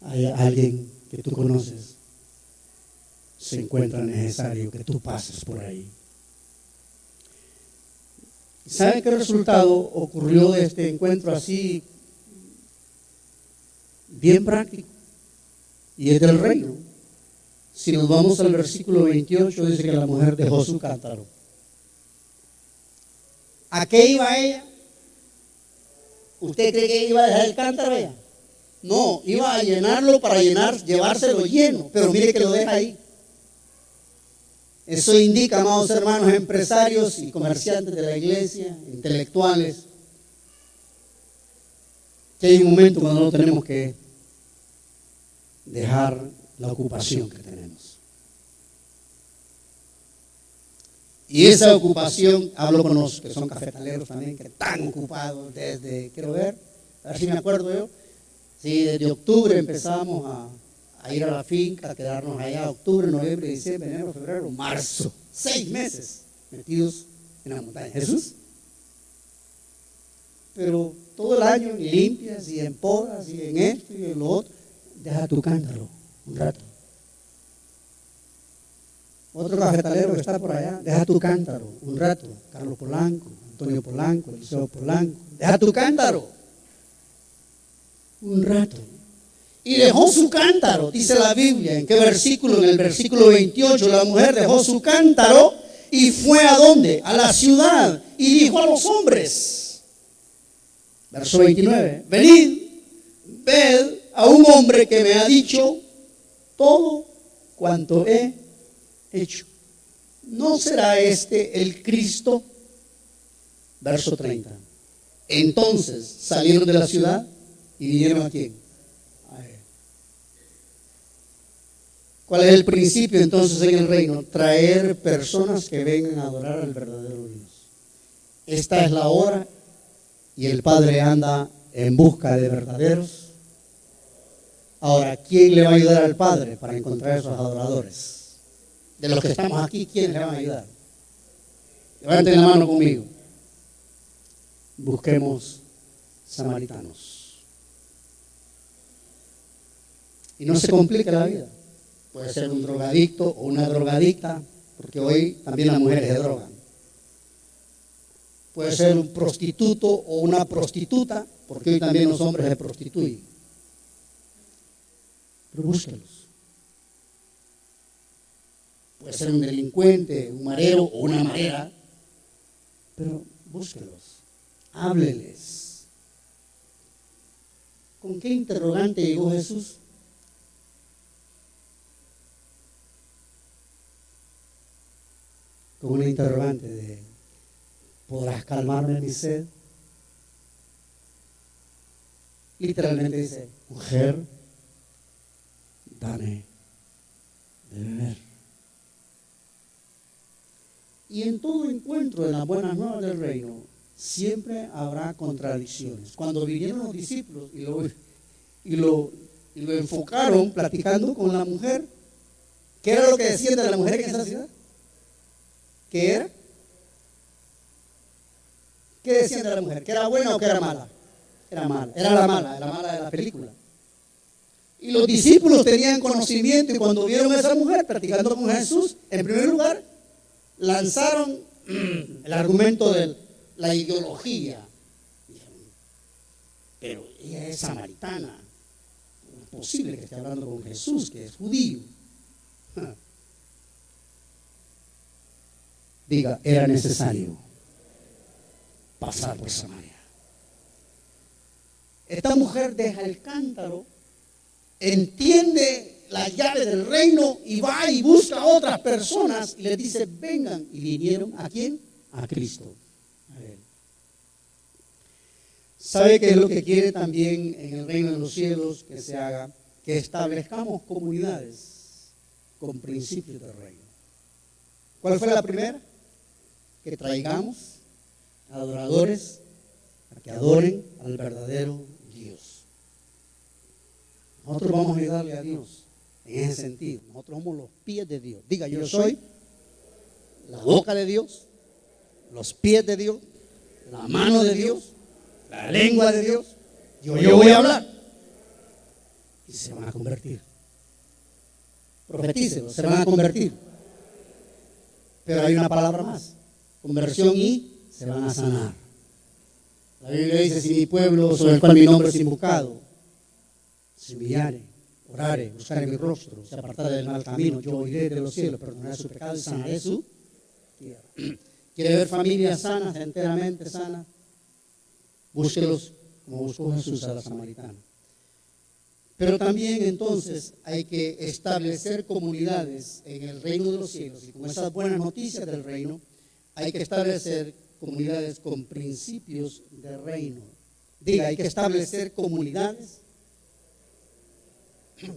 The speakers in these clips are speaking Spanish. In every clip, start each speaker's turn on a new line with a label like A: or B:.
A: hay alguien que tú conoces, se encuentra necesario que tú pases por ahí. ¿Saben qué resultado ocurrió de este encuentro así, bien práctico? Y es del reino. Si nos vamos al versículo 28, dice que la mujer dejó su cántaro. ¿A qué iba ella? ¿Usted cree que iba a dejar el cántaro ella? No, iba a llenarlo para llevárselo lleno, pero mire que lo deja ahí. Eso indica, amados hermanos, empresarios y comerciantes de la iglesia, intelectuales, que hay un momento cuando no tenemos que dejar la ocupación que tenemos. Y esa ocupación, hablo con los que son cafetaleros también, que están ocupados desde, quiero ver si me acuerdo yo, sí, desde octubre empezamos a ir a la finca, a quedarnos allá, octubre, noviembre, diciembre, enero, febrero, marzo, 6 meses metidos en la montaña. Jesús. Pero todo el año en limpias y en podas y en esto y en lo otro. Deja tu cántaro un rato. Otro cafetalero que está por allá, deja tu cántaro un rato. Carlos Polanco, Antonio Polanco, Eliseo Polanco. Deja tu cántaro un rato. Y dejó su cántaro, dice la Biblia. ¿En qué versículo? En el versículo 28, la mujer dejó su cántaro y fue ¿a dónde? A la ciudad. Y dijo a los hombres, verso 29, venid, ved a un hombre que me ha dicho todo cuanto he hecho. ¿No será este el Cristo? Verso 30. Entonces salieron de la ciudad y vinieron ¿a quién? A él. ¿Cuál es el principio entonces en el reino? Traer personas que vengan a adorar al verdadero Dios. Esta es la hora y el Padre anda en busca de verdaderos. Ahora, ¿quién le va a ayudar al Padre para encontrar esos adoradores? De los que estamos aquí, ¿quién le va a ayudar? Levanten la mano conmigo. Busquemos samaritanos. Y no se complica la vida. Puede ser un drogadicto o una drogadicta, porque hoy también las mujeres se drogan. Puede ser un prostituto o una prostituta, porque hoy también los hombres se prostituyen. Pero búsquelos. Puede ser un delincuente, un marero o una marera, pero búsquelos, hábleles. ¿Con qué interrogante llegó Jesús? Con una interrogante de, ¿podrás calmarme mi sed? Literalmente dice, mujer, dame de beber. Y en todo encuentro de las buenas nuevas del reino, siempre habrá contradicciones. Cuando vinieron los discípulos y lo enfocaron platicando con la mujer, ¿qué era lo que decían de la mujer en esa ciudad? ¿Qué era? ¿Qué decían de la mujer? ¿Que era buena o que era mala? Era mala, era la mala de la película. Y los discípulos tenían conocimiento y cuando vieron a esa mujer platicando con Jesús, en primer lugar, lanzaron el argumento de la ideología. Dijeron, pero ella es samaritana. No es posible que esté hablando con Jesús, que es judío. Diga, era necesario pasar por Samaria. Esta mujer deja el cántaro, entiende la llave del reino y va y busca a otras personas y les dice, vengan. Y vinieron ¿a quién? A Cristo. A él. ¿Sabe qué es lo que quiere también en el reino de los cielos que se haga? Que establezcamos comunidades con principios del reino. ¿Cuál fue la primera? Que traigamos adoradores a que adoren al verdadero Dios. Nosotros vamos a ayudarle a Dios en ese sentido. Nosotros somos los pies de Dios. Diga, yo soy la boca de Dios, los pies de Dios, la mano de Dios, la lengua de Dios. Yo voy a hablar. y se van a convertir. Profetícelo, se van a convertir. Pero hay una palabra más, conversión y se van a sanar. La Biblia dice, si mi pueblo, sobre el cual mi nombre es invocado, se humillare, orare, buscare mi rostro, se apartare del mal camino, yo oiré de los cielos, perdonaré su pecado y sanaré su tierra. ¿Quiere ver familias sanas, enteramente sanas? Búsquelos como buscó Jesús a la samaritana. Pero también entonces hay que establecer comunidades en el reino de los cielos, y con esas buenas noticias del reino hay que establecer comunidades con principios de reino. Diga, hay que establecer comunidades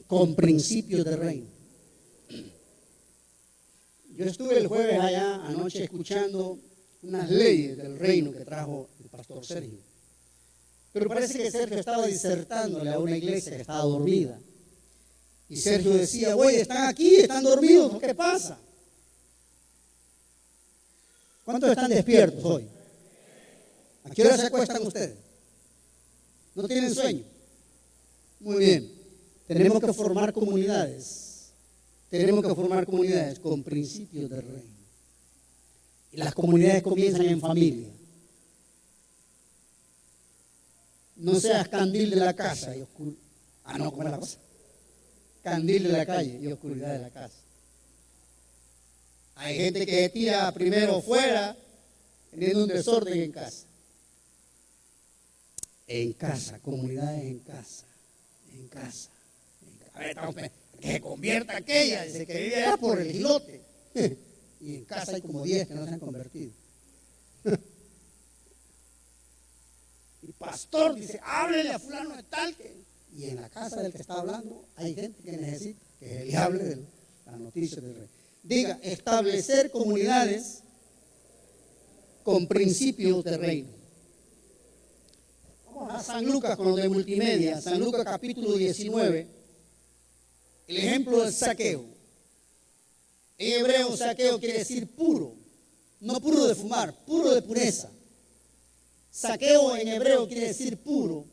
A: con principios de reino. Yo estuve el jueves allá anoche escuchando unas leyes del reino que trajo el pastor Sergio. Pero parece que Sergio estaba disertándole a una iglesia que estaba dormida. Y Sergio decía, oye, están aquí, están dormidos, ¿qué pasa? ¿Cuántos están despiertos hoy? ¿A qué hora se acuestan ustedes? ¿No tienen sueño? Muy bien. Tenemos que formar comunidades. Tenemos que formar comunidades con principios del reino. Y las comunidades comienzan en familia. No seas candil de la casa y oscuridad. No, ¿cómo es la cosa? Candil de la calle y oscuridad de la casa. Hay gente que se tira primero fuera, teniendo un desorden en casa. En casa, comunidades en casa. En casa. A ver, que se convierta aquella, dice que vive allá por el islote. Y en casa hay como 10 que no se han convertido. Y pastor dice, háblele a fulano de tal que... Y en la casa del que está hablando hay gente que necesita que le hable de la noticia del rey. Diga, establecer comunidades con principios de reino. Vamos a San Lucas con lo de multimedia. San Lucas capítulo 19. El ejemplo del saqueo. En hebreo saqueo quiere decir puro. No puro de fumar, puro de pureza. Saqueo en hebreo quiere decir puro,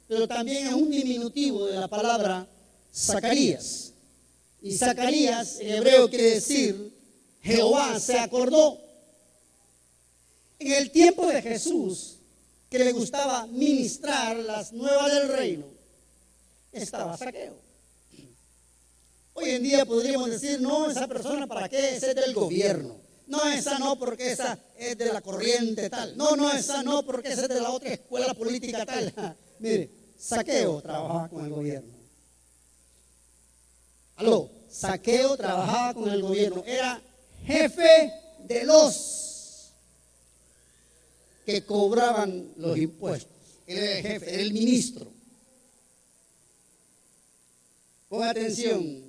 A: pero también es un diminutivo de la palabra Zacarías. Y Zacarías en hebreo quiere decir Jehová se acordó. En el tiempo de Jesús, que le gustaba ministrar las nuevas del reino, estaba Zaqueo. Hoy en día podríamos decir, no, esa persona para qué, ese es del gobierno. No, esa no, porque esa es de la corriente tal. No, esa no, porque esa es de la otra escuela política tal. Mire, Zaqueo trabajaba con el gobierno. Aló, Zaqueo trabajaba con el gobierno. Era jefe de los que cobraban los impuestos. Él era el jefe, era el ministro. Ponga atención,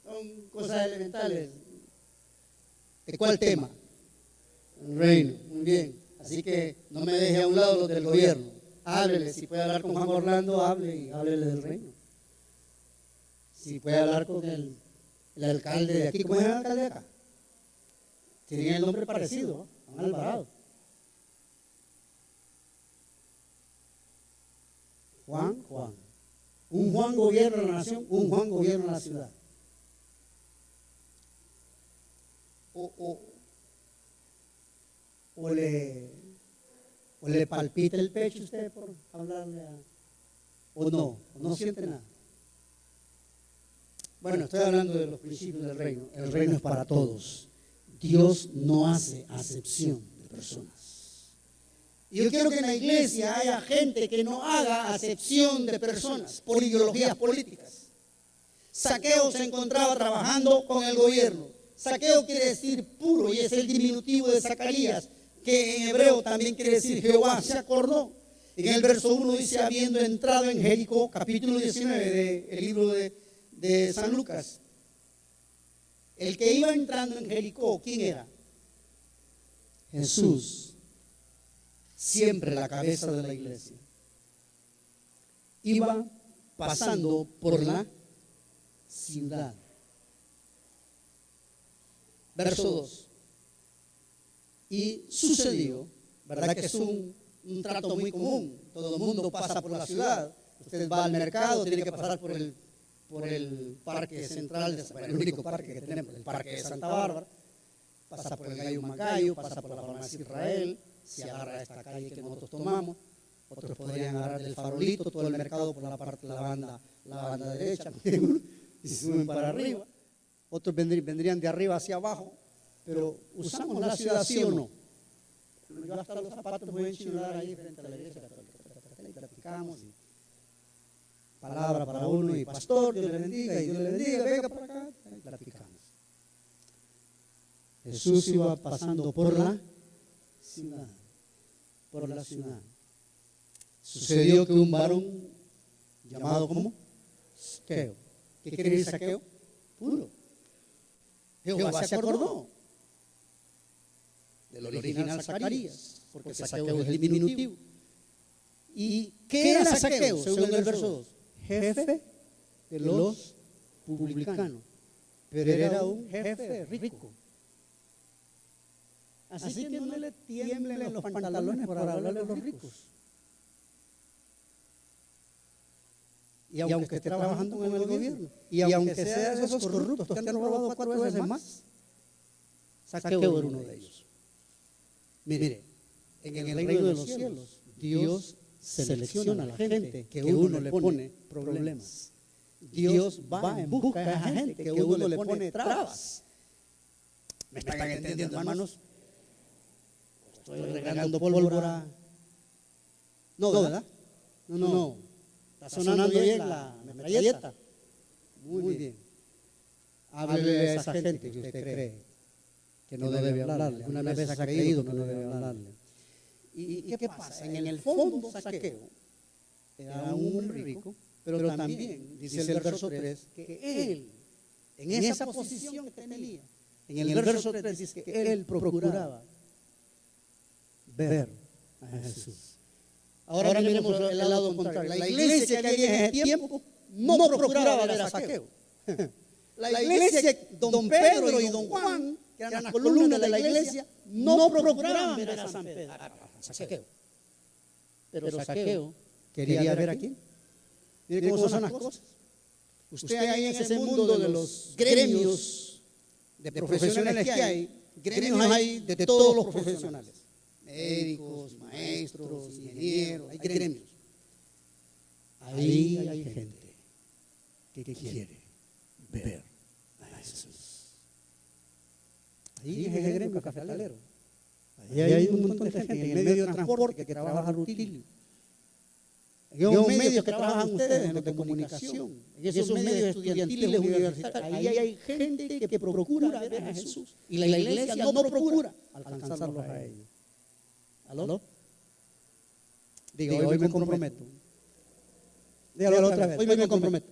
A: son cosas elementales. ¿De cuál tema? El reino, muy bien. Así que no me deje a un lado los del gobierno. Háblele, si puede hablar con Juan Orlando, háblele del reino. Si puede hablar con el alcalde de aquí. ¿Cómo es el alcalde de acá? Tienen el nombre parecido, Juan Alvarado. Juan. Un Juan gobierna la nación, un Juan gobierna la ciudad. O le palpita el pecho usted por hablarle o no siente nada. Bueno, estoy hablando de los principios del reino. El reino es para todos. Dios no hace acepción de personas. Y yo quiero que en la iglesia haya gente que no haga acepción de personas por ideologías políticas. Zaqueo se encontraba trabajando con el gobierno. Zaqueo quiere decir puro y es el diminutivo de Zacarías, que en hebreo también quiere decir Jehová se acordó. En el verso 1 dice, habiendo entrado en Jericó, capítulo 19 del libro de San Lucas. El que iba entrando en Jericó, ¿quién era? Jesús, siempre la cabeza de la iglesia. Iba pasando por la ciudad. Verso 2. Y sucedió, ¿verdad que es un trato muy común? Todo el mundo pasa por la ciudad. Usted va al mercado, tiene que pasar por el por el parque central, bueno, el único parque que tenemos, el parque de Santa Bárbara, pasa por el Gallo Macayo, pasa por la farmacia Israel, se agarra esta calle que nosotros tomamos, otros podrían agarrar del Farolito, todo el mercado por la parte de la banda derecha, y se suben para arriba, otros vendrían de arriba hacia abajo, pero usamos la ciudad sí o no. Yo hasta los zapatos voy a enchilar ahí frente a la iglesia católica, y platicamos, y palabra para uno, y pastor, Dios le bendiga, y Dios le bendiga, venga para acá, y platicamos. Jesús iba pasando por la ciudad, Sucedió que un varón llamado ¿cómo? Saqueo. ¿Qué quiere decir saqueo? Puro. Jehová se acordó del original Zacarías, porque saqueo es el diminutivo. ¿Y qué era saqueo? Según el verso 2. Jefe de los publicanos. Pero era un jefe rico. Así que no le tiemblen los pantalones por hablarle a los ricos. Y aunque esté trabajando con el gobierno, y aunque sea de esos corruptos que han robado 4 veces más, Saqueo era uno de ellos. Mire, en el reino de los cielos, Dios selecciona a la gente que uno le pone problemas. Dios va en busca de la gente que uno le pone trabas. ¿Me están entendiendo, hermanos? Estoy regando pólvora. No, ¿verdad? No. Está sonando bien la metralleta. Muy bien. Háblele a esa gente que usted cree que no debe hablarle. Una vez ha creído que no debe hablarle. ¿Y qué pasa? En el fondo, Saqueo era un hombre rico, pero también, dice el verso 3, que él, en esa posición que tenía, en el verso 3 dice que él procuraba ver a Jesús. Ahora miremos el lado contrario. La iglesia que había en ese tiempo no procuraba ver a Saqueo. La iglesia, don Pedro y don Juan, que eran las columnas de la iglesia, no procuraban ver a San Pedro, a Saqueo. Pero Saqueo quería ver a quién. Mire cómo son las cosas. Usted ahí en ese mundo de los gremios de profesionales que hay, gremios hay de todos los profesionales. Médicos, maestros, ingenieros, hay gremios. Ahí hay gente que quiere ver a Jesús. Ahí en ese gremio cafetalero. Ahí hay un montón de gente en el medio de transporte que trabaja rutilio. En esos medios que trabajan ustedes, en la comunicación, en esos medios estudiantiles universitarios, ahí hay gente que procura ver a Jesús. Y la iglesia no procura alcanzarlos a ellos. ¿Aló? Diga, hoy me comprometo. Dígalo otra vez. Hoy me comprometo.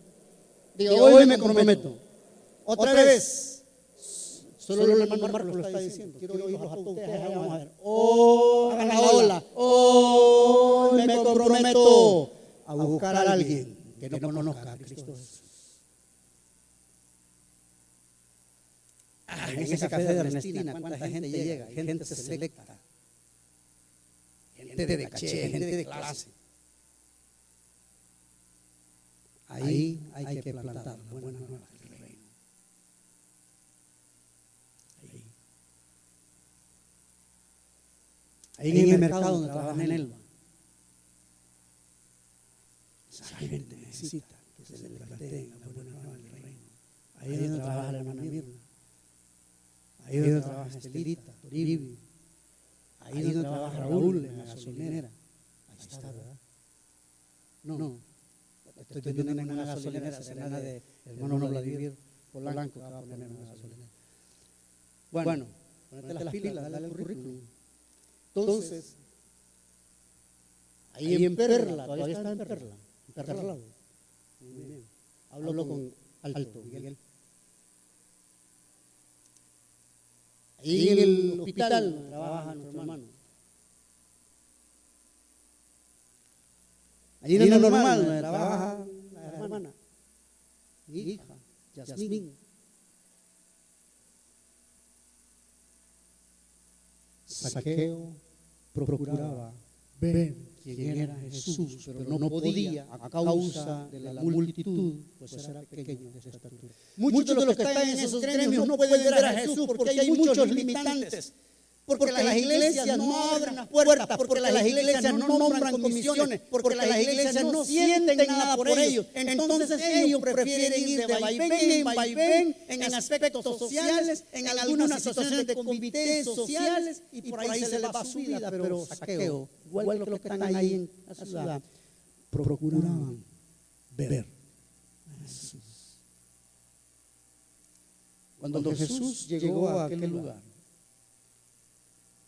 A: Diga, hoy me comprometo. Otra vez. Solo el hermano Marcos lo está diciendo. Quiero oírlos a todos ustedes. Vamos a ver. Hagan la ola. Hoy me comprometo a buscar a alguien que no conozca a Cristo Jesús. En ese café de Ernestina, ¿cuánta gente llega? Gente selecta. Gente de caché, gente de clase. Ahí hay que plantar las buenas nuevas del reino. Ahí en el mercado donde trabaja en Elba. Esa gente necesita que se le planteen las buenas nuevas del reino. Ahí es donde trabaja la hermana Mirna. Ahí es donde trabaja Estelita, Toribio. Ahí es donde trabaja Raúl en la gasolinera. Ahí está, ¿verdad? No. Estoy viendo una gasolinera serena de hermano Vladimir Polanco que va a poner una gasolinera. Bueno, ponete las pilas, dale el currículum. Entonces, ahí en Perla, todavía está en Perla. Perla. Muy bien. Hablo con alto, Miguel. Ahí en el hospital donde trabaja nuestro hermano. Ahí en el normal donde trabaja la hermana, mi hija, Yasmín. Saqueo procuraba ver quién era Jesús, pero no podía a causa de la multitud, pues era pequeño de estatura. Muchos de los que están en esos gremios no pueden ver a Jesús porque hay muchos limitantes. Porque las iglesias no abren las puertas, porque las iglesias no nombran comisiones, porque las iglesias no sienten nada por ellos. Entonces ellos prefieren ir de vaivén en vaivén en aspectos sociales, en algunas situaciones de comités sociales, y por ahí se les va su vida. Pero Zaqueo, igual que los que están ahí en la ciudad, procuraban ver a Jesús. Cuando Jesús llegó a aquel lugar,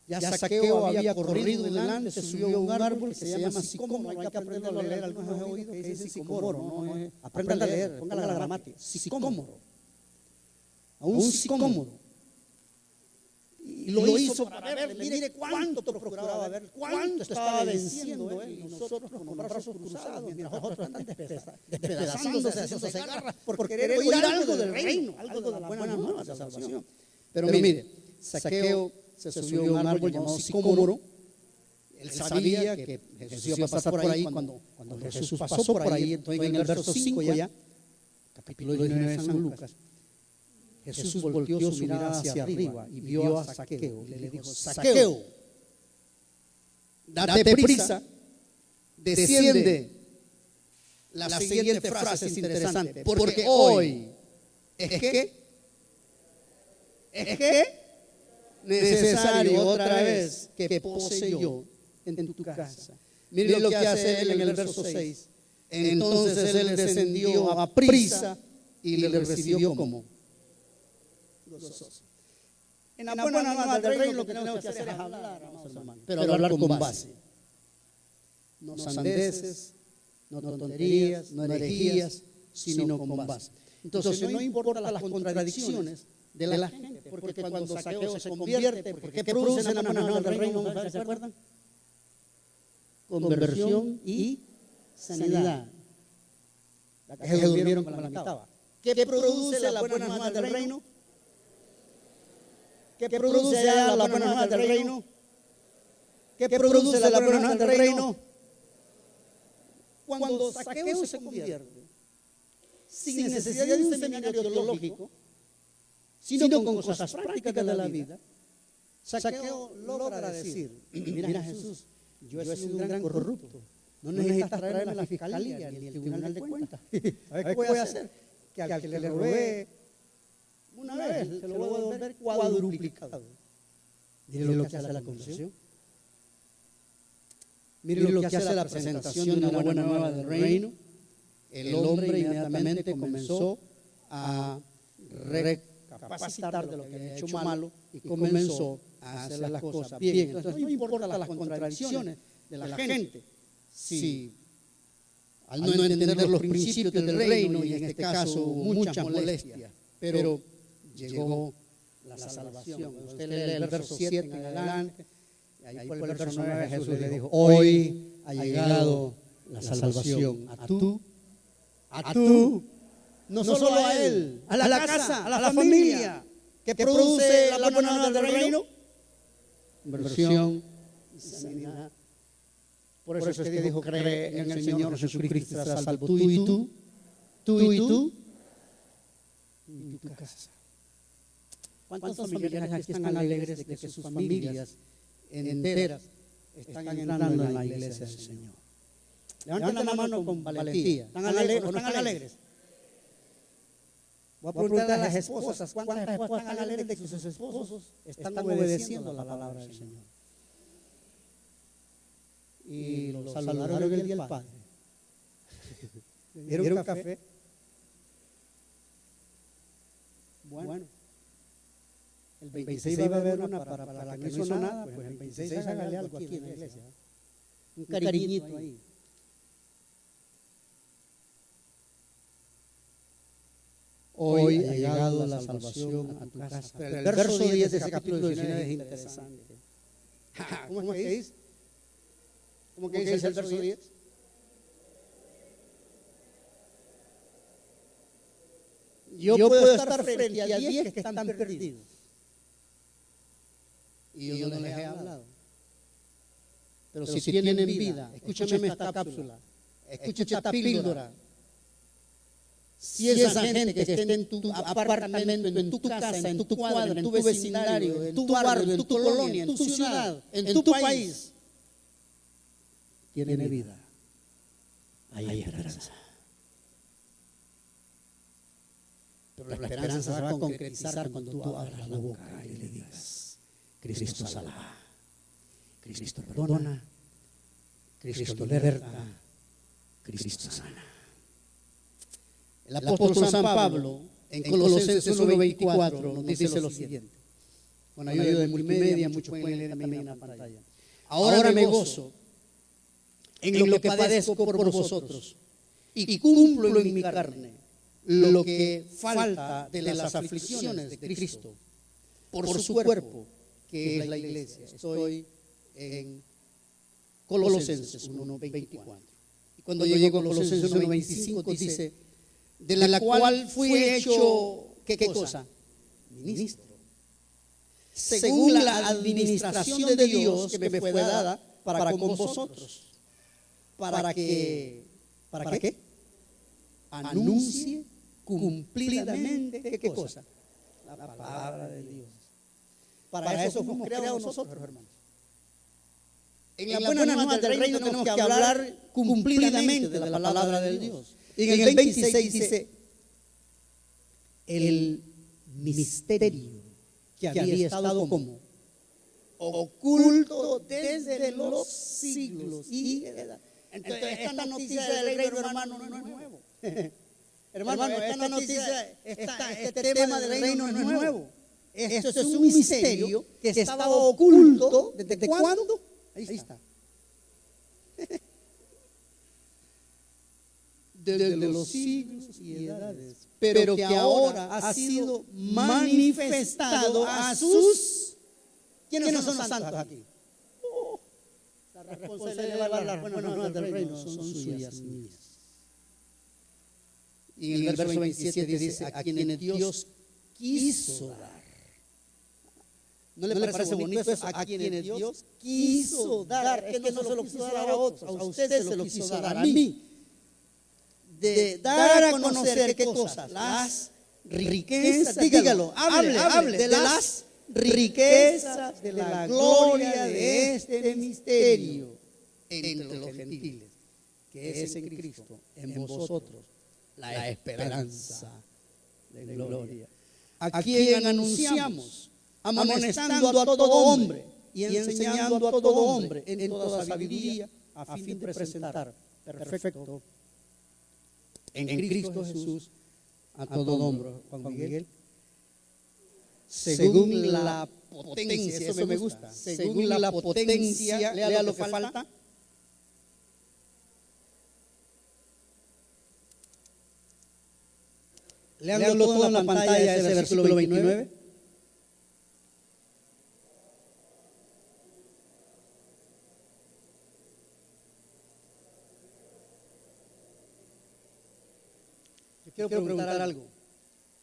A: ya Zaqueo había corrido delante, se subió a un árbol que se llama sicómoro. Hay que aprenderlo a leer. Algunos he oído que dice sicómoro, no, aprendan a leer, pongan la gramática. Sicómoro, a un sicómoro. Y lo hizo para ver, mire cuánto procuraba ver, cuánto estaba venciendo él. Y nosotros con los brazos cruzados, mientras otros están despedazándose, haciéndose garras por querer oír algo del reino, algo de las buenas nuevas de salvación. Pero mire, Zaqueo se subió a un árbol llamado sicómoro. Él sabía que Jesús iba a pasar por ahí. Cuando Jesús pasó por ahí, entonces en el verso 5 ya, capítulo 19 de San Lucas, Jesús volteó su mirada hacia arriba y vio a Zaqueo y le dijo: Zaqueo, date prisa, desciende. La siguiente frase es interesante, porque hoy es necesario otra vez que pose yo en tu casa. Mire lo que hace él en el verso 6. Entonces él descendió a prisa y le recibió como gozoso. En la buena nueva del reino lo que tenemos que hacer es hablar, hermanos, pero hablar con base. No sandeces, no tonterías, no herejías, sino con base. Entonces no importa las contradicciones de la gente, porque cuando Zaqueo se convierte, ¿qué produce en la buena nueva del reino? ¿Se acuerdan? Conversión y sanidad. La que se durmieron con la mitad. ¿Qué produce la buena nueva del reino? ¿Qué produce allá la buena nueva del reino? ¿Qué produce la buena nueva del reino? Cuando Zaqueo se convierte, sin necesidad de un seminario teológico, sino con cosas prácticas de la vida, Zaqueo logra decir: mira Jesús, yo he sido un gran corrupto, no necesitas traerme a la fiscalía ni el tribunal de cuentas. ¿Sabes qué voy a hacer? Que al que le robé una vez, se lo voy a devolver cuadruplicado. Mire lo que hace la conversión. Mire lo que hace la presentación de una buena nueva del reino. El hombre inmediatamente comenzó a recapacitar de lo que había hecho malo y comenzó a hacer las cosas bien. Entonces no importa las contradicciones de la gente, si al no entender los principios del reino, y en este caso hubo muchas molestias, pero llegó la salvación. Usted lee el verso 7 en adelante, y ahí por el verso 9 Jesús le dijo: hoy ha llegado la salvación a tú, no solo a él, a la casa, a la familia, que produce la buena nueva del reino, conversión y sanidad. Por eso es que dijo: cree en el Señor Jesucristo, serás salvo tú y tu casa. ¿Cuántos familiares aquí están alegres de que sus familias enteras están entrando en la iglesia del Señor? Levanten la mano con valentía. ¿Están alegres o no están alegres? Voy a preguntar a las esposas: ¿cuántas esposas están alegres de que sus esposos están obedeciendo la palabra del Señor? Y los saludaron el día del Padre. ¿Dieron café? Bueno, el 26 va a haber una para la que no hizo nada, pues el 26 hágale algo aquí en la iglesia. Un cariñito ahí. Hoy ha llegado la salvación a tu casa. Pero el verso 10 de ese capítulo 19 es interesante. ¿Cómo es que dice? ¿Cómo que dice el verso 10? Yo puedo estar frente a 10 que están perdidos, y yo no les he hablado. Pero si tienen vida, escúchame esta cápsula, escucha esta píldora. Si esa gente que esté en tu apartamento, en tu casa, en tu cuadra, en tu vecindario, en tu barrio, en tu colonia, en tu ciudad, en tu país, tiene vida, hay esperanza. Pero la esperanza se va a concretizar cuando tú abras la boca y le digas: Cristo salva, Cristo perdona, Cristo liberta, Cristo sana. El apóstol San Pablo, en Colosenses 1:24, nos dice lo siguiente. Con ayuda de multimedia, muchos pueden leer también en la pantalla. Ahora me gozo en lo que padezco por vosotros y cumplo en mi carne lo que falta de las aflicciones de Cristo por su cuerpo, que es la iglesia. Estoy en Colosenses 1:24. Y cuando llego a Colosenses 1:25 dice: de la cual fui hecho, ¿qué cosa? Ministro. Según la administración de Dios que me fue dada para con vosotros. ¿Para qué? Anuncie cumplidamente, ¿qué cosa? La palabra de Dios. Para eso fuimos creados nosotros, hermanos. En la buena nueva del reino tenemos que hablar cumplidamente de la palabra de Dios. Y en el 26 dice: el misterio que había estado como oculto desde los siglos y edad. Entonces, esta noticia del reino, hermano, no es nuevo. Hermano, esta noticia, este tema del reino no es nuevo. Esto es un misterio que estaba oculto. ¿Desde cuándo? Ahí está. Desde los siglos y edades, pero que ahora ha sido manifestado a sus... ¿Quiénes son los santos aquí? La responsabilidad de llevar las buenas nuevas del reino son suyas y mías. Y en el verso 27 dice: a quienes Dios quiso dar. ¿No le parece bonito eso? A quienes Dios quiso dar. Es que no se lo quiso dar a otros, a usted se lo quiso dar, a mí. De dar a conocer, ¿qué cosas? Las riquezas, dígalo, hable de las riquezas de la gloria de este misterio entre los gentiles, que es en Cristo, en vosotros, la esperanza de gloria. A quien anunciamos, amonestando a todo hombre y enseñando a todo hombre en toda sabiduría, a fin de presentar perfecto en Cristo Jesús a todo hombre. Juan Miguel, según la potencia, eso me gusta, según la potencia, lea lo que falta. Leándolo toda la pantalla, ese versículo 29. Quiero preguntar algo.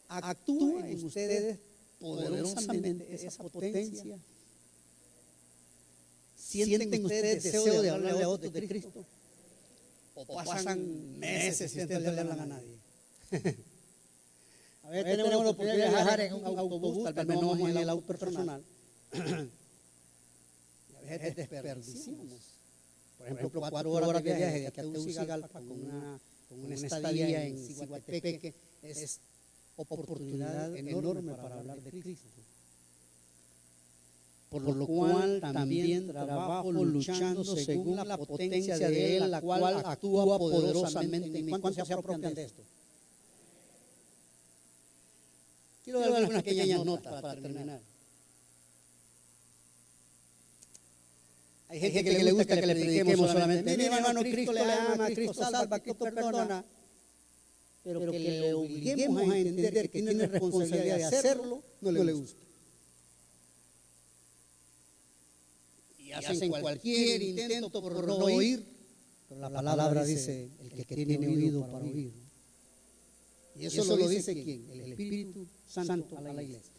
A: ¿Actúa en ustedes poderosamente esa potencia? ¿Sienten ustedes deseo de hablarle a otros de Cristo? ¿O pasan meses sin ustedes le hablan a nadie? A ver, tenemos la oportunidad de viajar en un autobús, tal vez no vamos en el auto personal. Y a veces desperdiciamos. Por ejemplo, 4 horas de viaje de aquí a Tegucigalpa con una estadía en Ciguatepeque es oportunidad enorme para hablar de Cristo. Por lo cual también trabajo luchando según la potencia de Él, la cual actúa poderosamente en mí. ¿Cuántos se apropian de esto? Quiero dar algunas pequeñas notas para terminar. Hay gente que le gusta que le prediquemos solamente: mire, hermano, Cristo le ama, Cristo salva, Cristo perdona. Pero que le obliguemos a entender que tiene responsabilidad de hacerlo, no le gusta. Y hacen cualquier intento por no oír. Pero la palabra dice: el que tiene oído para oír. Y eso lo dice ¿quién? El Espíritu Santo a la iglesia.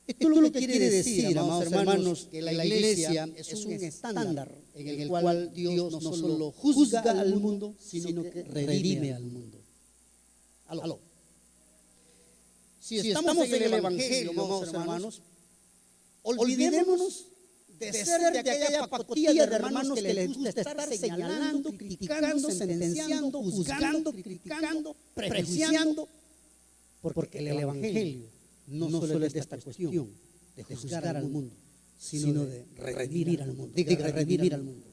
A: Esto es lo que quiere decir, amados hermanos, que la iglesia es un estándar en el cual Dios no solo juzga al mundo, sino que redime al mundo. Aló. Si estamos en el Evangelio, amados hermanos, olvidémonos de ser de aquella pacotilla de hermanos que les gusta estar señalando, criticando, sentenciando, juzgando, criticando, prejuiciando, porque el Evangelio no solo es de esta cuestión de juzgar al mundo, sino de redimir al mundo. Diga, redimir al mundo.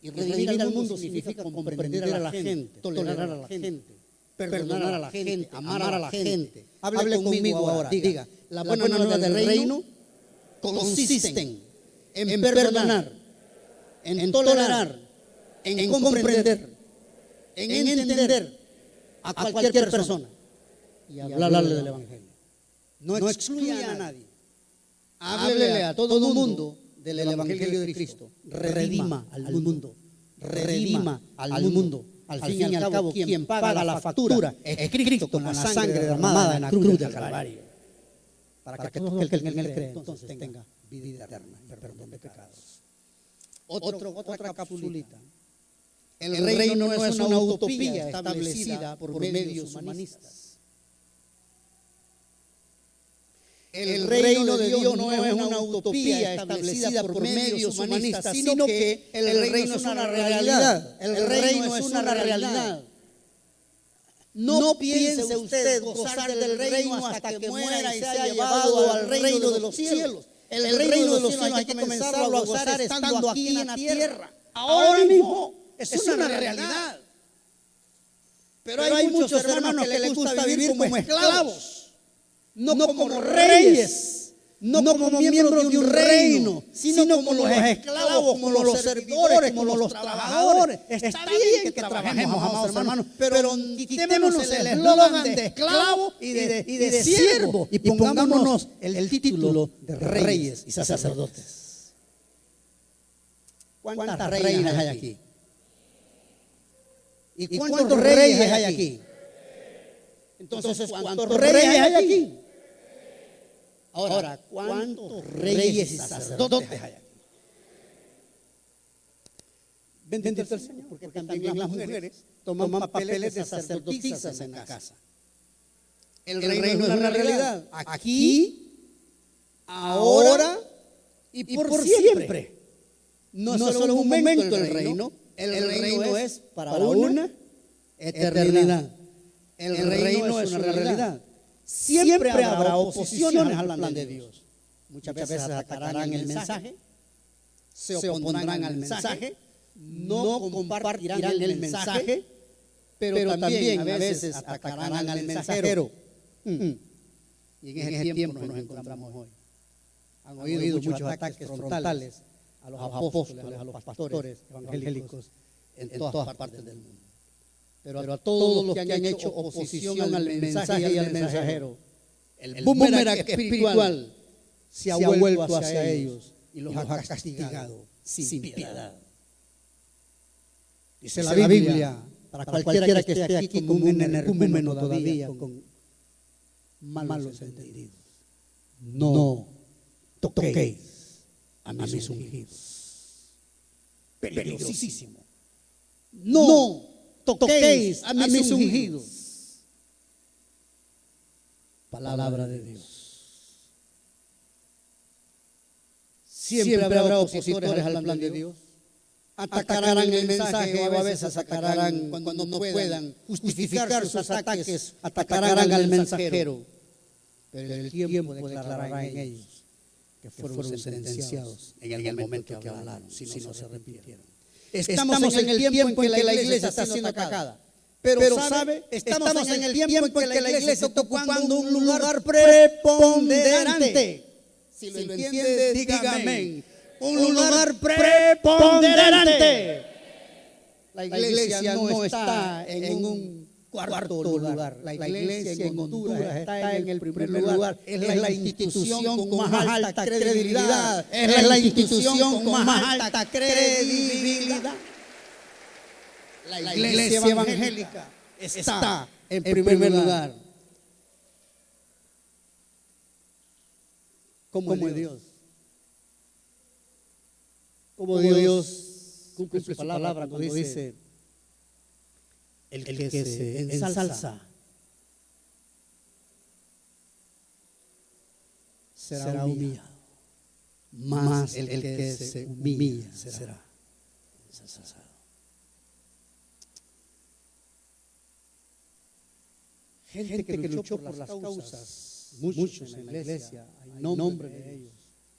A: Y redimir al mundo significa comprender a la gente, tolerar a la gente, perdonar a la gente, amar a la gente. Hable conmigo ahora. Diga, la buena nueva del reino consisten en perdonar, en tolerar, en comprender, en entender a cualquier persona y hablarle del Evangelio. No excluya a nadie. Háblele a todo el mundo del Evangelio de Cristo. Redima al mundo. Redima al mundo. Al fin y al cabo, quien paga la factura es Cristo con la sangre derramada en la cruz del Calvario. Para que todo el que en él cree entonces tenga vida eterna, perdón de pecados. Otra capsulita. El reino no es una utopía establecida por medios humanistas. El reino de Dios no es una utopía establecida por medios humanistas, sino que el reino es una realidad. El reino es una realidad. No piense usted gozar del reino hasta que muera y sea llevado al reino de los cielos. El reino de los cielos hay que comenzarlo a gozar estando aquí en la tierra. Ahora mismo es una realidad. Pero hay muchos hermanos que les gusta vivir como esclavos. No como reyes, no como miembros de un reino, sino como los esclavos, como los servidores, como los trabajadores. Está bien que trabajemos, amados hermanos, pero quitémonos el eslogan de esclavo y de siervo y pongámonos el título de reyes y sacerdotes. ¿Cuántas reinas hay aquí? ¿Y cuántos reyes hay aquí? Entonces, ¿cuántos reyes hay aquí? Ahora, ¿cuántos reyes y sacerdotes hay aquí? Bendito el Señor, porque también las mujeres toman papeles de sacerdotisas en la casa. El reino es una realidad. Aquí, ahora y por siempre. No es solo un momento el reino es para una eternidad. El reino es una realidad. Siempre habrá oposiciones al plan de Dios. Muchas veces atacarán el mensaje, se opondrán al mensaje, no compartirán el mensaje, pero también a veces atacarán al mensajero. Y en ese tiempo nos encontramos hoy. Han oído muchos ataques frontales a los apóstoles, a los pastores evangélicos en todas partes del mundo. Pero a todos los que han hecho oposición al mensaje y al mensajero, el boomerang espiritual se ha vuelto hacia ellos y los ha castigado sin piedad. Dice la Biblia, para cualquiera que esté aquí como un energúmeno todavía, con malos entendidos, no toquéis a mis ungidos. Peligrosísimo. No toquéis a mis ungidos. Palabra de Dios. Siempre habrá opositores al plan de Dios. Atacarán el mensaje o a veces atacarán cuando no puedan justificar sus ataques, atacarán al mensajero. Pero el tiempo declarará en ellos que fueron sentenciados en el momento que hablaron, si no se arrepintieron. Estamos en el tiempo en que la iglesia está siendo atacada. Pero ¿sabe? Estamos en el tiempo en que la iglesia está ocupando un lugar preponderante. Si lo entiende, diga amén. Un lugar preponderante. La iglesia no está en un cuarto lugar. La iglesia en Honduras está en el primer lugar. Es la institución con más alta credibilidad. Es la institución con más alta credibilidad. La iglesia evangélica está en primer lugar. como Dios. Como Dios cumple su palabra cuando dice, el que se ensalza será humillado, mas el que se humilla será ensalzado. Gente que luchó por las causas, muchos en la iglesia, hay nombre de ellos,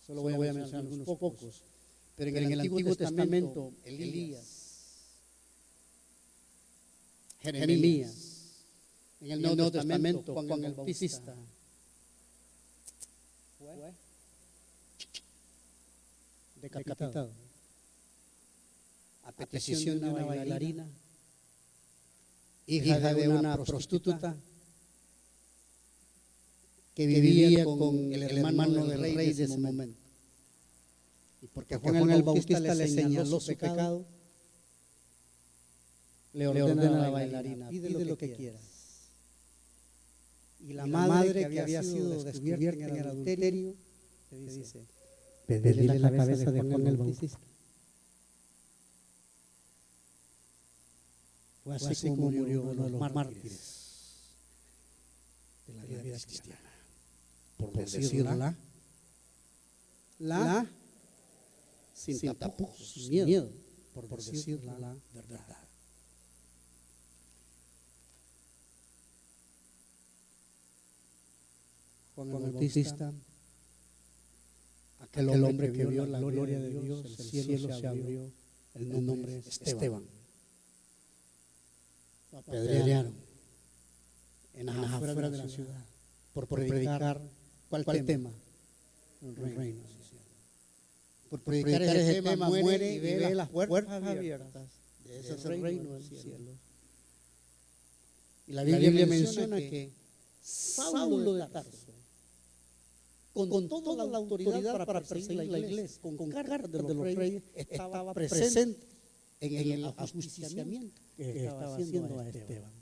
A: solo voy a mencionar algunos pocos, pero en el Antiguo Testamento, Elías, Jeremías, en el Nuevo Testamento, Juan el Bautista, fue decapitado a petición de una bailarina, hija de una prostituta que vivía con el hermano del rey de ese momento. Y porque Juan el Bautista le señaló su pecado, le ordena a la bailarina, pide lo que quieras. Y la madre que había sido descubierta en el adulterio le dice, pedirle la cabeza de Juan el Bautista. Fue así como murió uno de los mártires de la vida cristiana. Por decirla, sin tapujos, sin miedo, por decir la verdad. Juan el Bautista, aquel hombre que vio la gloria de Dios, el cielo se abrió, el nombre es Esteban. Lo apedrearon en las afueras de la ciudad por predicar ¿cuál tema? El reino. Por predicar ese tema muere y ve las puertas abiertas de ese reino del cielo. Y la Biblia menciona que Saulo de Tarso, con toda la autoridad para perseguir la iglesia, con cartas de los reyes, estaba presente en el ajusticiamiento que estaba haciendo a Esteban.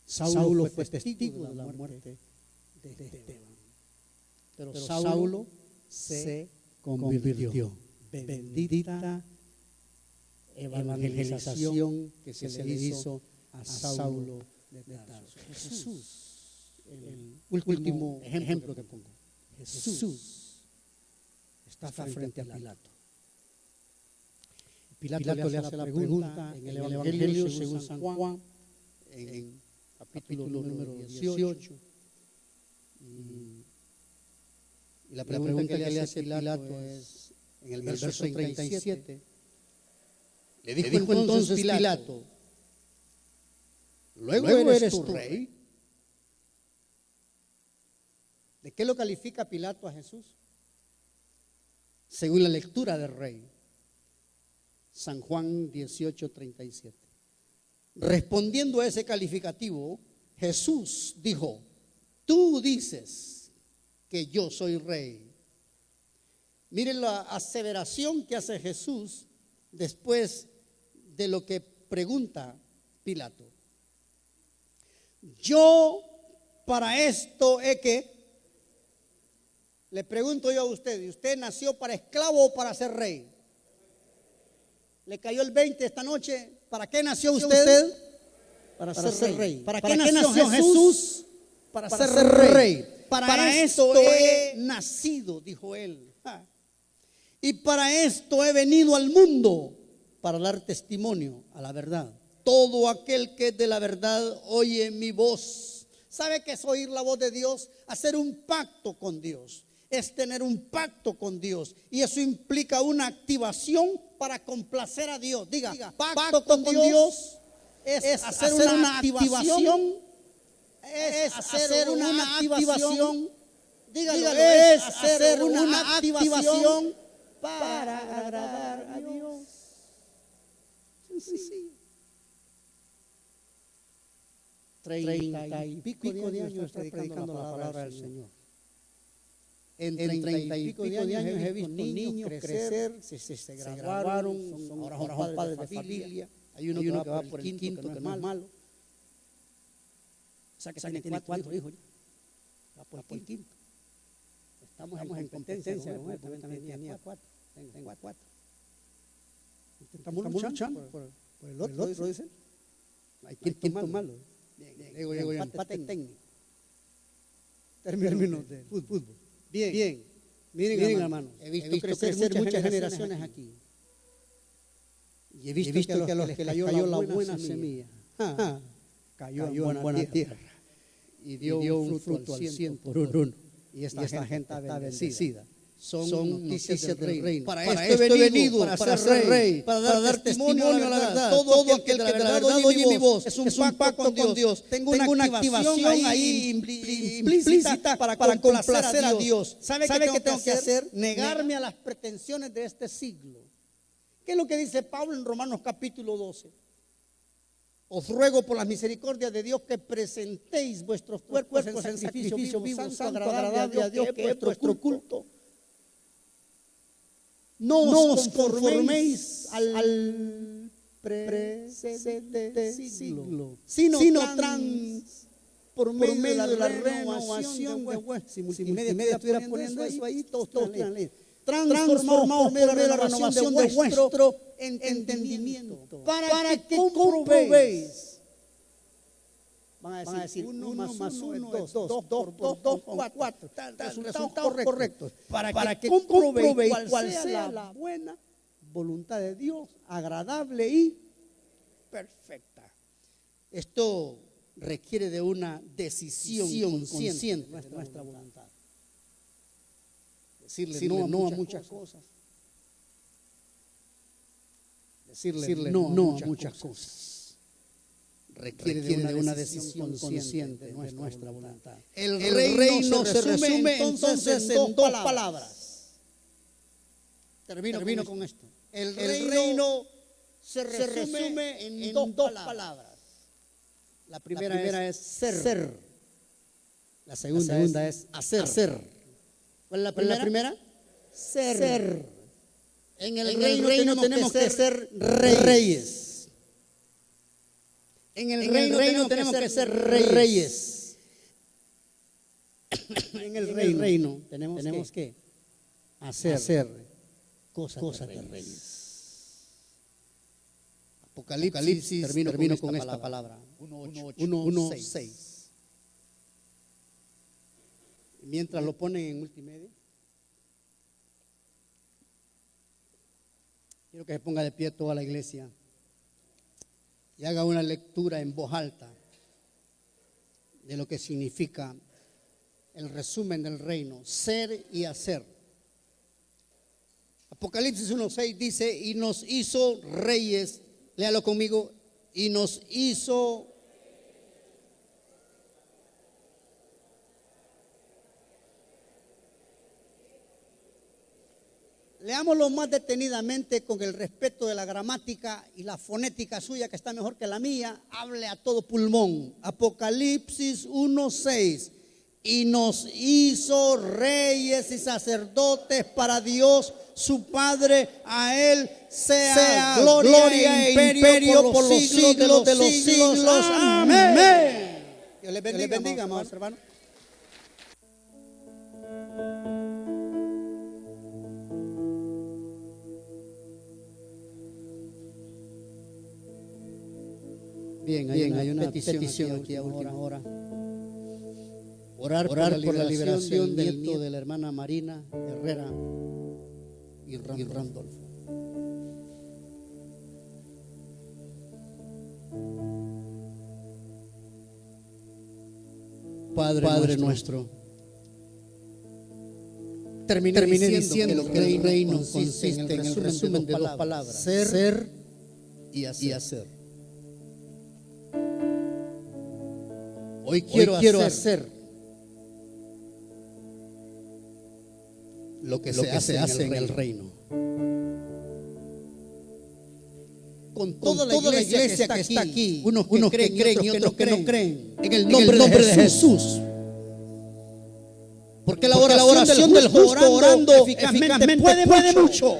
A: Saulo fue testigo de la muerte de Esteban. Pero Saulo se convirtió. Bendita evangelización que se le hizo a Saulo de Tarso. Jesús, el último ejemplo que pongo. Jesús está frente a Pilato. Pilato le hace la pregunta en el Evangelio según San Juan, en capítulo número 18. Y la pregunta que le hace Pilato es en el verso 37. Le dijo entonces Pilato, ¿luego eres tu rey? ¿De qué lo califica Pilato a Jesús? Según la lectura del rey. San Juan 18:37. Respondiendo a ese calificativo, Jesús dijo, tú dices que yo soy rey. Miren la aseveración que hace Jesús después de lo que pregunta Pilato. Yo para esto he que, le pregunto yo a usted, ¿y usted nació para esclavo o para ser rey? ¿Le cayó el 20 esta noche? ¿Para qué nació usted? Para ser rey. ¿Para qué nació Jesús? Para ser rey. Para esto he nacido, dijo él. Y para esto he venido al mundo, para dar testimonio a la verdad. Todo aquel que es de la verdad oye mi voz. ¿Sabe qué es oír la voz de Dios? Hacer un pacto con Dios. Es tener un pacto con Dios. Y eso implica una activación para complacer a Dios. Diga, pacto con Dios es hacer una activación. Es hacer una activación. Dígalo, es hacer una activación para agradar a Dios. Sí. 30 y pico de años estoy predicando la palabra del Señor. En 30 y pico de años he visto niños crecer, se graduaron, ahora son padres de familia. Hay uno que va por el quinto, que no es malo. O sea que tiene 4 hijos. Va por el quinto. Estamos en competencia con él, también tenía 4. Tengo 4. Estamos luchando por el otro, dicen. Hay que tomarlo. Digo, empate técnico. Términos de fútbol. Bien. Miren, hermano. He visto crecer muchas generaciones aquí. Y he visto que a los que cayó la buena semilla, cayó en buena tierra. Y dio un fruto al 100%. Y esta gente está bendecida. Son noticias del reino. Para esto he venido, para ser rey, para dar testimonio a la verdad. Todo aquel que de la verdad oye mi voz es un pacto con Dios. Tengo una activación ahí implícita para complacer a Dios. ¿Sabe qué tengo que hacer? Negarme a las pretensiones de este siglo. ¿Qué es lo que dice Pablo en Romanos capítulo 12? Os ruego por las misericordias de Dios que presentéis vuestros cuerpos en sacrificio vivo, santo, agradable a Dios, que es vuestro culto. No os conforméis al presente siglo, sino por medio de la renovación de vuestro. Si multimedia estuviera poniendo eso ahí, todos transformados por medio de la renovación de vuestro entendimiento, para que comprobéis. Van a decir 1 más 1 es 2, 2 por 2, 4. Resultados correctos. Para que comprobéis cuál sea la buena voluntad de Dios, agradable y perfecta. Esto requiere de una decisión consciente de nuestra voluntad. Decirle no a muchas cosas. Decirle no a muchas cosas. Requiere de una decisión consciente de nuestra voluntad. El reino se resume entonces en dos palabras. Termino con esto. El reino se resume en dos palabras. La primera es ser. La segunda es hacer. ¿Cuál es la primera? Ser. En el reino tenemos que ser reyes. En el reino tenemos que ser reyes. En el reino tenemos que hacer cosas de reyes. Apocalipsis, termino con esta palabra. 1:6. Mientras lo ponen en multimedia, quiero que se ponga de pie toda la iglesia y haga una lectura en voz alta de lo que significa el resumen del reino, ser y hacer. Apocalipsis 1:6 dice, y nos hizo reyes, léalo conmigo, y nos hizo leámoslo más detenidamente con el respeto de la gramática y la fonética suya, que está mejor que la mía. Hable a todo pulmón. Apocalipsis 1:6. Y nos hizo reyes y sacerdotes para Dios su Padre. A Él sea gloria e imperio por los siglos de los siglos. Amén. Dios les bendiga, amados hermanos. Bien, hay una petición aquí a última hora. Orar por la liberación del nieto de la hermana Marina Herrera y Randolfo. Padre nuestro, terminé diciendo que el reino consiste en el resumen de dos palabras: ser y hacer. Hoy quiero hacer lo que se hace en el reino. Con toda la iglesia que está aquí, unos que creen y otros que no creen, en el nombre de Jesús. Porque la oración del justo orando eficazmente puede mucho.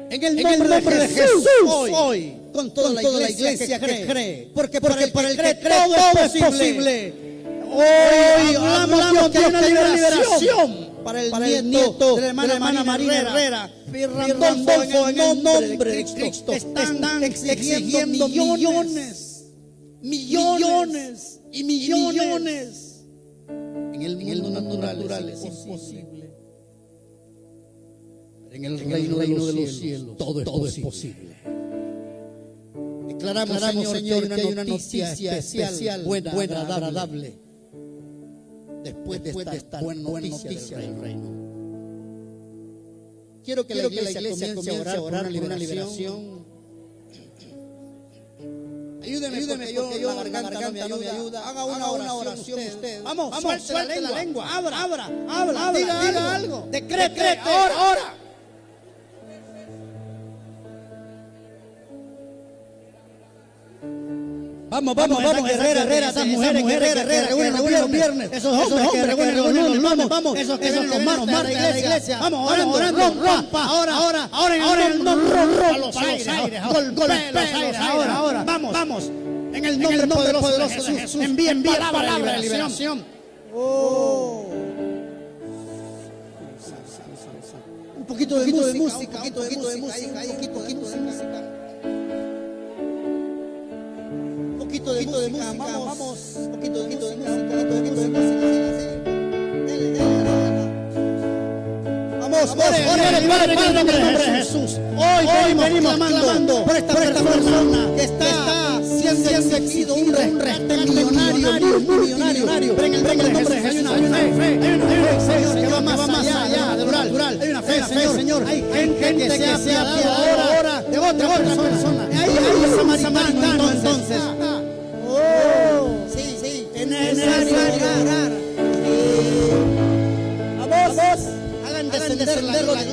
A: En el nombre de Jesús hoy, con toda la iglesia que cree. Porque para el que cree todo es posible. Hoy hablamos que hay una liberación para el nieto de la hermana Marina Herrera, Randolfo, en el nombre de Cristo. Están exigiendo millones y millones. En el mundo natural es imposible. En el reino de los cielos todo es posible. Declaramos, Señor, que hay una noticia especial, buena, agradable, después de esta buena noticia del reino. Quiero que la iglesia comience a orar por una liberación. Ayúdeme, yo la garganta no me ayuda. Haga una oración usted. Vamos, suelte la lengua. Habla, diga algo. Decrete, ora. Vamos, Herrera, esas mujeres reúnen los viernes, esos hombres que reúnen los lunes, vamos, esos que ven los martes de la iglesia, vamos, orando, rompa, ahora en el nombre, rompa los aires, ahora, vamos, en el nombre poderoso de Jesús, envíen palabra de liberación. Un poquito de música. Poquito de música, vamos, poquito de música. Vamos, ore en el nombre de Jesús. Hoy venimos clamando por esta persona que está siendo exigido un rescate millonario. Pero en el nombre de Jesús hay una fe, Señor, que va más allá de natural. Hay una fe, Señor. Hay gente que se ha apiadado ahora de otra persona. Ahí es samaritano, entonces. Sí, es necesario orar. Vamos, hagan descender la gloria.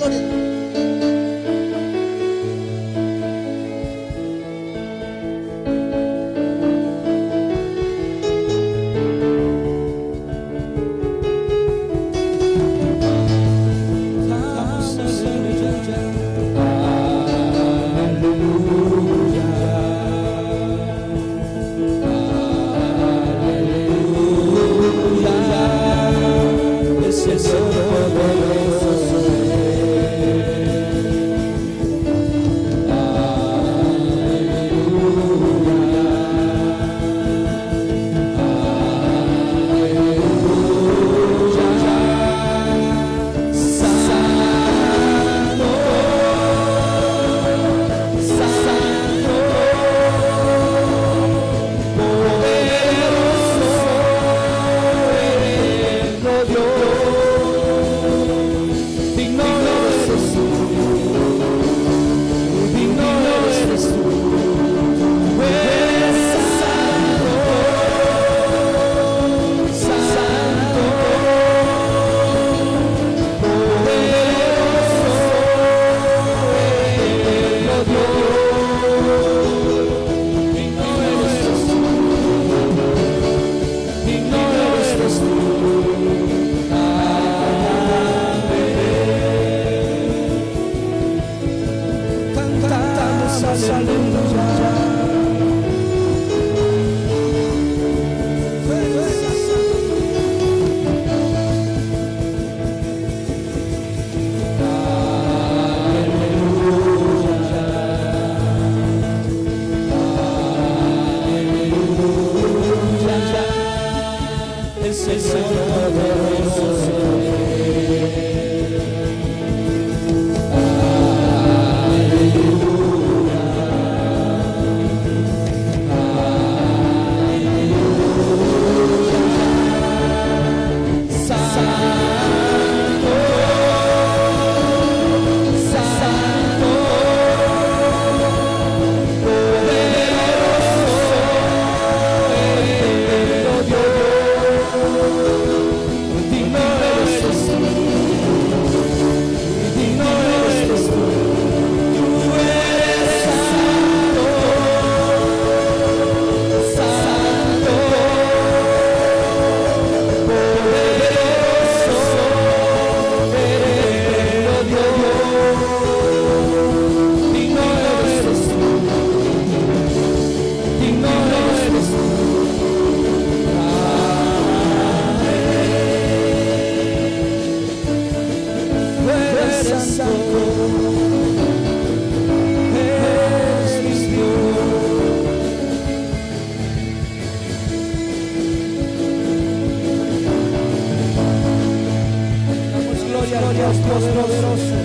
B: Dios poderoso,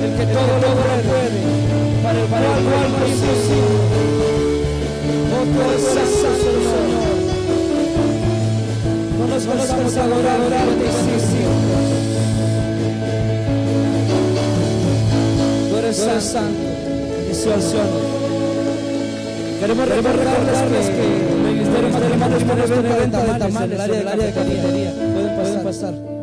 B: el que todo lo puede, para el cual no hay imposible. Oh, tú eres santo, Señor. No nos cansamos de adorarte, sí. Tú eres santo, dice al Señor. Queremos recordarles que el ministerio de hermanos de venta de tamales en el área de cafetería pueden pasar.